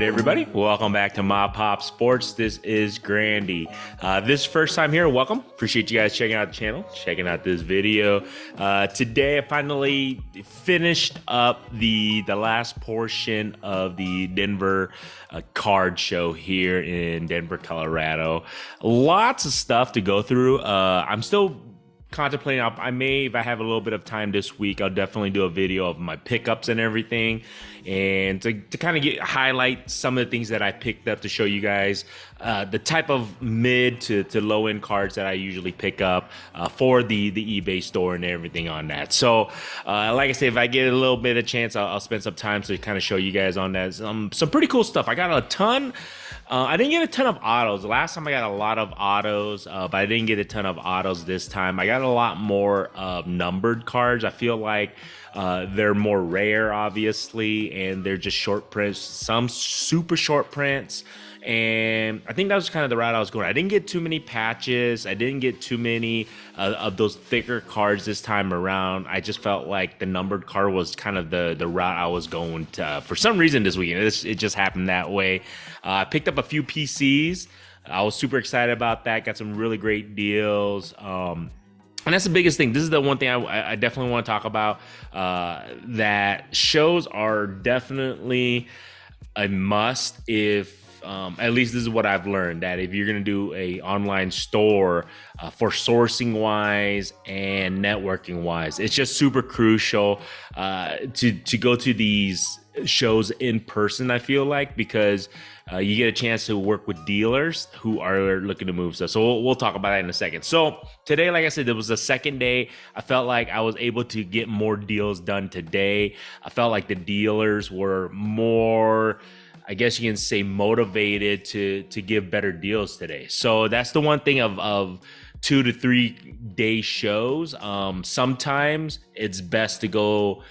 everybody. Welcome back to MAPOP Sports. This is Grandy. This first time here, welcome. Appreciate you guys checking out the channel, checking out this video. Today, I finally finished up the last portion of the Denver card show here in Denver, Colorado. Lots of stuff to go through. I'm still contemplating. I may, if I have a little bit of time this week, I'll definitely do a video of my pickups and everything, and to kind of highlight some of the things that I picked up to show you guys the type of mid to low end cards that I usually pick up for the eBay store and everything on that. So like I said, if I get a little bit of chance, I'll spend some time to kind of show you guys on that. Some pretty cool stuff. I got a ton. I didn't get a ton of autos. The last time I got a lot of autos, but I didn't get a ton of autos this time. I got a lot more numbered cards. I feel like they're more rare, obviously, and they're just short prints, some super short prints. And I think that was kind of the route I was going. I didn't get too many patches. I didn't get too many of those thicker cards this time around. I just felt like the numbered card was kind of the route I was going to, for some reason this weekend. It just happened that way. I picked up a few PCs. I was super excited about that. Got some really great deals. And that's the biggest thing. This is the one thing I definitely want to talk about. That shows are definitely a must if, at least this is what I've learned, that if you're going to do a online store for sourcing wise and networking wise, it's just super crucial to go to these shows in person, I feel like, because you get a chance to work with dealers who are looking to move stuff. So we'll talk about that in a second. So today, like I said, it was the second day. I felt like I was able to get more deals done today. I felt like the dealers were more, I guess you can say, motivated to give better deals today. So that's the one thing of 2 to 3 day shows. Sometimes it's best to go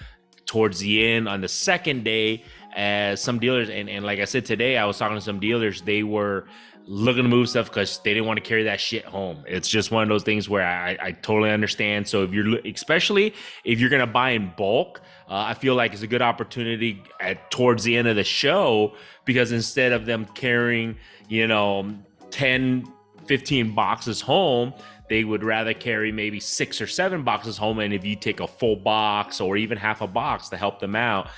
towards the end on the second day, as some dealers, and like I said, today I was talking to some dealers, they were looking to move stuff because they didn't want to carry that shit home. It's just one of those things where I totally understand. So if you're, especially if you're going to buy in bulk, I feel like it's a good opportunity towards the end of the show, because instead of them carrying, 10, 15 boxes home, they would rather carry maybe 6 or 7 boxes home. And if you take a full box or even half a box to help them out,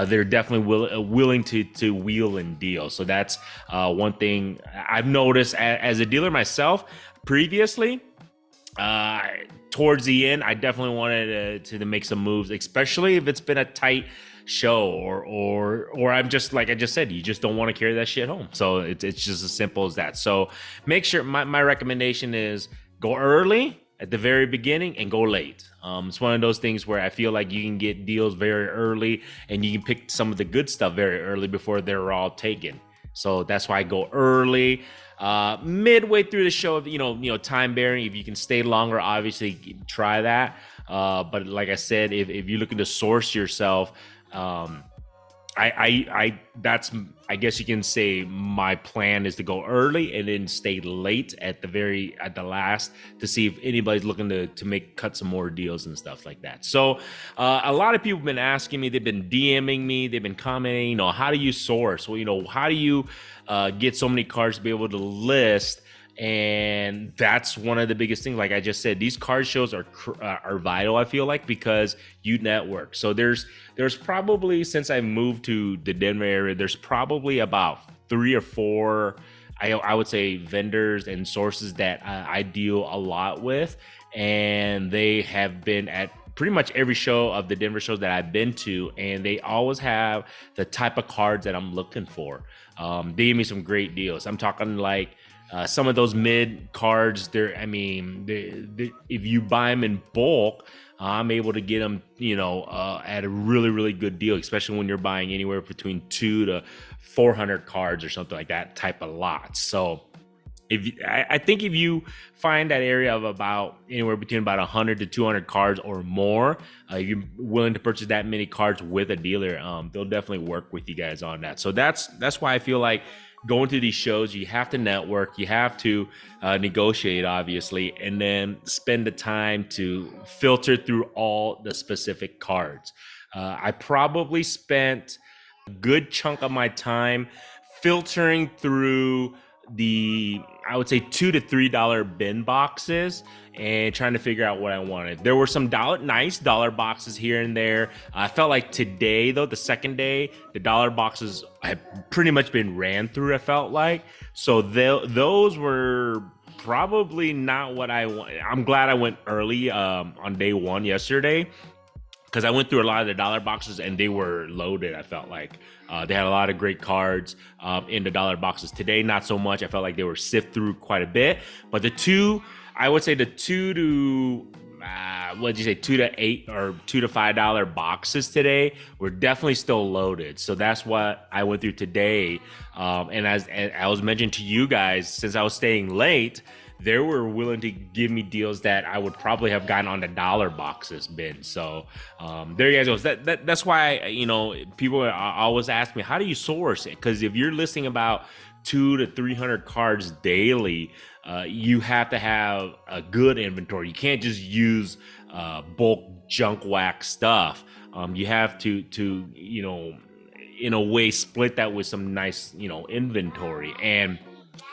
they're definitely willing to wheel and deal. So that's one thing I've noticed as a dealer myself previously. Towards the end, I definitely wanted to make some moves, especially if it's been a tight show or I'm just, like I just said, you just don't want to carry that shit home. So it's just as simple as that. So make sure, my recommendation is go early at the very beginning and go late. It's one of those things where I feel like you can get deals very early and you can pick some of the good stuff very early before they're all taken. So that's why I go early. Midway through the show, time bearing, if you can stay longer, obviously try that. But like I said, if you're looking to source yourself, I guess you can say my plan is to go early and then stay late at the last to see if anybody's looking to cut some more deals and stuff like that. So a lot of people have been asking me, they've been DMing me, they've been commenting, how do you source? Well, how do you get so many cards to be able to list? And that's one of the biggest things. Like I just said, these card shows are vital, I feel like, because you network. So there's probably, since I moved to the Denver area, there's probably about 3 or 4, I would say, vendors and sources that I deal a lot with. And they have been at pretty much every show of the Denver shows that I've been to, and they always have the type of cards that I'm looking for. They give me some great deals. I'm talking like some of those mid cards, if you buy them in bulk, I'm able to get them, at a really, really good deal, especially when you're buying anywhere between 200 to 400 cards or something like that type of lots. So I think if you find that area of about anywhere between about 100 to 200 cards or more, if you're willing to purchase that many cards with a dealer, they'll definitely work with you guys on that. So that's why I feel like going to these shows, you have to network, you have to negotiate, obviously, and then spend the time to filter through all the specific cards. I probably spent a good chunk of my time filtering through the, I would say, $2 to $3 bin boxes and trying to figure out what I wanted. There were some nice dollar boxes here and there. I felt like today, though, the second day, the dollar boxes have pretty much been ran through, I felt like. So those were probably not what I want. I'm glad I went early on day one yesterday, because I went through a lot of the dollar boxes and they were loaded. I felt like they had a lot of great cards in the dollar boxes. Today, not so much. I felt like they were sift through quite a bit. But I would say the $2 to $2 to $8 or $2 to $5 boxes today were definitely still loaded. So that's what I went through today. And as I was mentioning to you guys, since I was staying late, they were willing to give me deals that I would probably have gotten on the dollar boxes bin. So there you guys go. That's why, people always ask me, how do you source it? Because if you're listing about 200 to 300 cards daily, you have to have a good inventory. You can't just use bulk junk whack stuff. You have to in a way split that with some nice inventory. And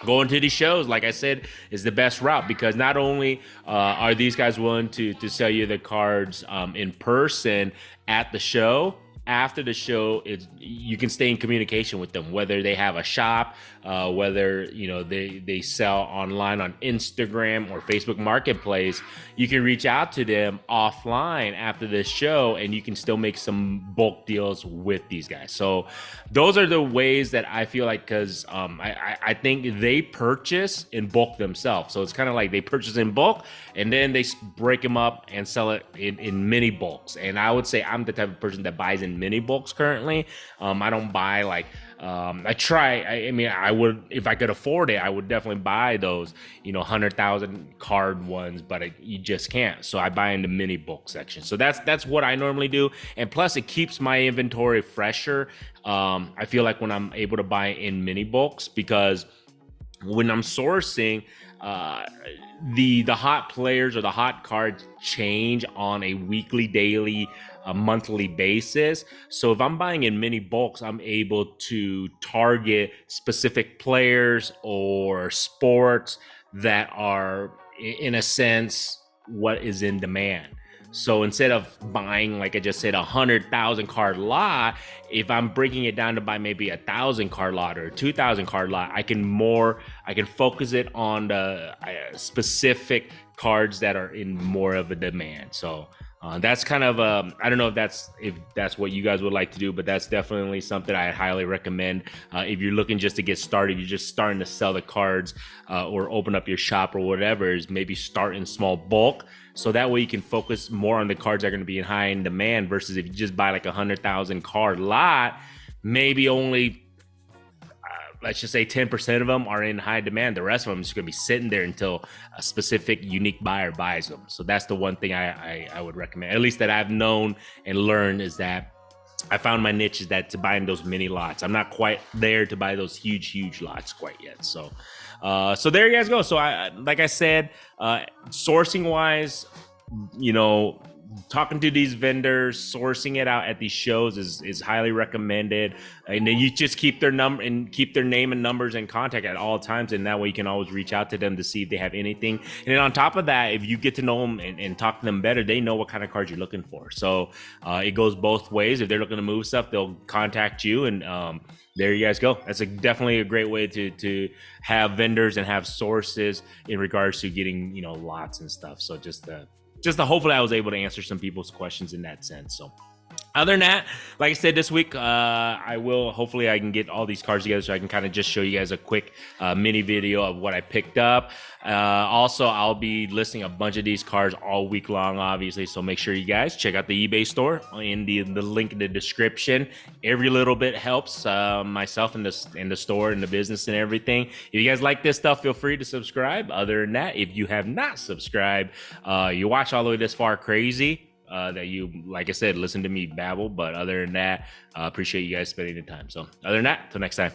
going to these shows, like I said, is the best route, because not only are these guys willing to sell you the cards in person at the show, after the show, you can stay in communication with them, whether they have a shop, whether they sell online on Instagram or Facebook Marketplace. You can reach out to them offline after the show, and you can still make some bulk deals with these guys. So those are the ways that I feel like, because I think they purchase in bulk themselves. So it's kind of like they purchase in bulk and then they break them up and sell it in mini bulks. And I would say I'm the type of person that buys in mini bulks currently. I don't buy like I would, if I could afford it, I would definitely buy those 100,000 card ones, but you just can't. So I buy in the mini bulk section. So that's what I normally do. And plus it keeps my inventory fresher. I feel like when I'm able to buy in mini bulks, because when I'm sourcing, the hot players or the hot cards change on a weekly, daily, monthly basis. So if I'm buying in mini bulks, I'm able to target specific players or sports that are, in a sense, what is in demand. So instead of buying, like I just said, 100,000 card lot, if I'm breaking it down to buy maybe 1,000 card lot or 2,000 card lot, I can focus it on the specific cards that are in more of a demand. So that's kind of I don't know if that's what you guys would like to do, but that's definitely something I highly recommend. If you're looking just to get started, you're just starting to sell the cards or open up your shop or whatever, is maybe start in small bulk. So that way you can focus more on the cards that are going to be in high in demand, versus if you just buy like 100,000 card lot, maybe only let's just say 10% of them are in high demand. The rest of them is going to be sitting there until a specific unique buyer buys them. So that's the one thing I would recommend, at least that I've known and learned, is that I found my niche is that to buying those mini lots. I'm not quite there to buy those huge lots quite yet. So there you guys go. So like I said, sourcing wise, talking to these vendors, sourcing it out at these shows is highly recommended. And then you just keep their number and keep their name and numbers and contact at all times, and that way you can always reach out to them to see if they have anything. And then on top of that, if you get to know them and talk to them better, they know what kind of cards you're looking for. So it goes both ways. If they're looking to move stuff, they'll contact you, and there you guys go. That's definitely a great way to have vendors and have sources in regards to getting lots and stuff. So just hopefully I was able to answer some people's questions in that sense. So other than that, like I said, this week, hopefully I can get all these cards together so I can kind of just show you guys a quick mini video of what I picked up. Also, I'll be listing a bunch of these cards all week long, obviously. So make sure you guys check out the eBay store in the link in the description. Every little bit helps myself in the store and the business and everything. If you guys like this stuff, feel free to subscribe. Other than that, if you have not subscribed, you watch all the way this far, crazy. That you, like I said, listen to me babble. But other than that, appreciate you guys spending the time. So other than that, till next time.